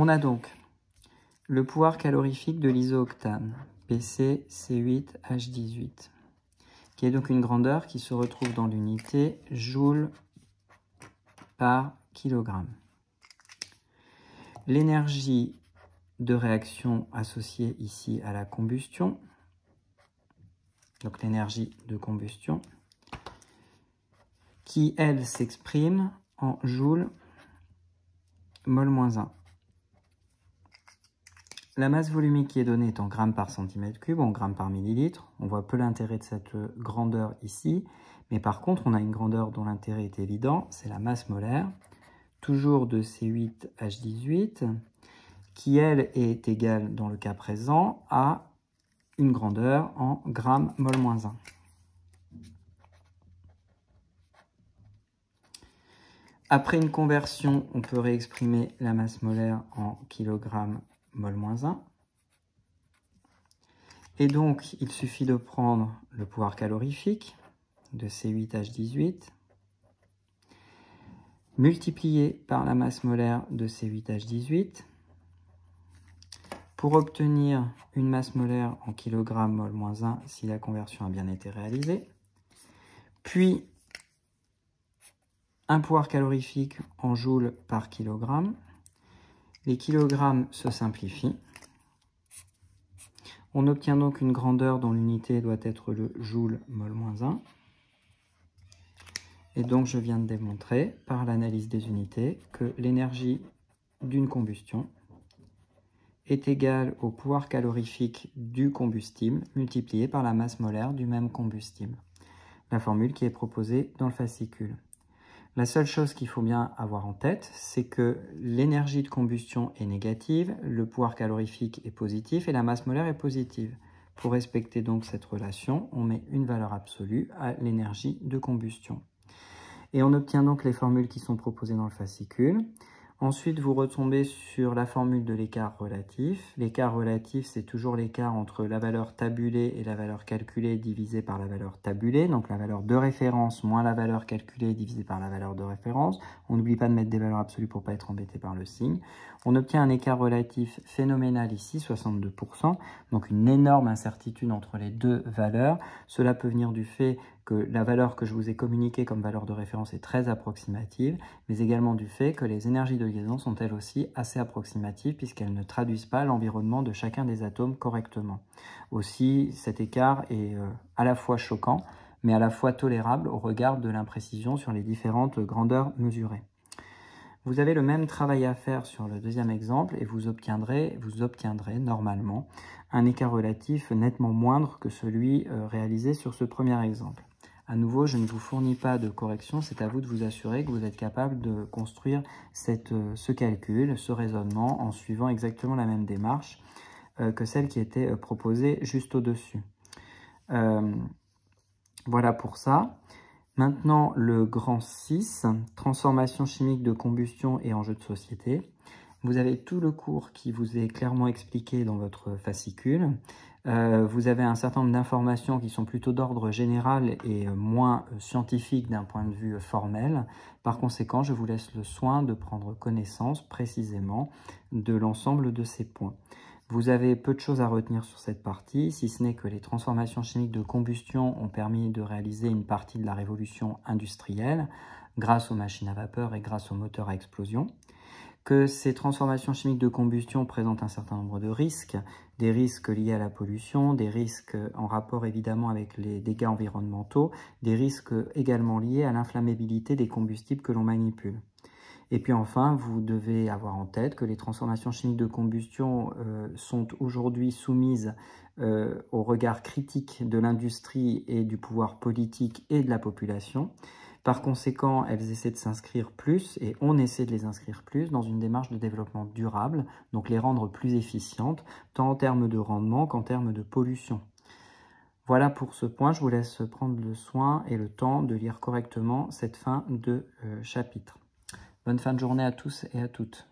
On a donc le pouvoir calorifique de l'isooctane, PCC8H18, qui est donc une grandeur qui se retrouve dans l'unité joule par kilogramme. L'énergie de réaction associée ici à la combustion, donc l'énergie de combustion, qui, elle, s'exprime en joules mol-1. La masse volumique qui est donnée est en grammes par centimètre cube, en grammes par millilitre. On voit peu l'intérêt de cette grandeur ici, mais par contre, on a une grandeur dont l'intérêt est évident, c'est la masse molaire, toujours de C8H18, qui, elle, est égale, dans le cas présent, à une grandeur en grammes mol-1. Après une conversion, on peut réexprimer la masse molaire en kilogrammes mol-1. Et donc, il suffit de prendre le pouvoir calorifique de C8H18, multiplié par la masse molaire de C8H18, pour obtenir une masse molaire en kilogrammes mol-1 si la conversion a bien été réalisée, puis un pouvoir calorifique en joules par kilogramme. Les kilogrammes se simplifient. On obtient donc une grandeur dont l'unité doit être le joule mol-1. Et donc je viens de démontrer par l'analyse des unités que l'énergie d'une combustion est égale au pouvoir calorifique du combustible multiplié par la masse molaire du même combustible. La formule qui est proposée dans le fascicule. La seule chose qu'il faut bien avoir en tête, c'est que l'énergie de combustion est négative, le pouvoir calorifique est positif et la masse molaire est positive. Pour respecter donc cette relation, on met une valeur absolue à l'énergie de combustion. Et on obtient donc les formules qui sont proposées dans le fascicule. Ensuite, vous retombez sur la formule de l'écart relatif. L'écart relatif, c'est toujours l'écart entre la valeur tabulée et la valeur calculée divisée par la valeur tabulée. Donc la valeur de référence moins la valeur calculée divisée par la valeur de référence. On n'oublie pas de mettre des valeurs absolues pour ne pas être embêté par le signe. On obtient un écart relatif phénoménal ici, 62%. Donc une énorme incertitude entre les deux valeurs. Cela peut venir du fait que la valeur que je vous ai communiquée comme valeur de référence est très approximative, mais également du fait que les énergies de liaison sont elles aussi assez approximatives puisqu'elles ne traduisent pas l'environnement de chacun des atomes correctement. Aussi, cet écart est à la fois choquant, mais à la fois tolérable au regard de l'imprécision sur les différentes grandeurs mesurées. Vous avez le même travail à faire sur le deuxième exemple et vous obtiendrez normalement un écart relatif nettement moindre que celui réalisé sur ce premier exemple. À nouveau, je ne vous fournis pas de correction, c'est à vous de vous assurer que vous êtes capable de construire ce calcul, ce raisonnement, en suivant exactement la même démarche que celle qui était proposée juste au-dessus. Voilà pour ça. Maintenant, le grand 6, transformation chimique de combustion et enjeux de société. Vous avez tout le cours qui vous est clairement expliqué dans votre fascicule. Vous avez un certain nombre d'informations qui sont plutôt d'ordre général et moins scientifiques d'un point de vue formel. Par conséquent, je vous laisse le soin de prendre connaissance précisément de l'ensemble de ces points. Vous avez peu de choses à retenir sur cette partie, si ce n'est que les transformations chimiques de combustion ont permis de réaliser une partie de la révolution industrielle grâce aux machines à vapeur et grâce aux moteurs à explosion. Que ces transformations chimiques de combustion présentent un certain nombre de risques, des risques liés à la pollution, des risques en rapport évidemment avec les dégâts environnementaux, des risques également liés à l'inflammabilité des combustibles que l'on manipule. Et puis enfin, vous devez avoir en tête que les transformations chimiques de combustion sont aujourd'hui soumises au regard critique de l'industrie et du pouvoir politique et de la population. Par conséquent, elles essaient de s'inscrire plus, et on essaie de les inscrire plus, dans une démarche de développement durable, donc les rendre plus efficientes, tant en termes de rendement qu'en termes de pollution. Voilà pour ce point, je vous laisse prendre le soin et le temps de lire correctement cette fin de chapitre. Bonne fin de journée à tous et à toutes.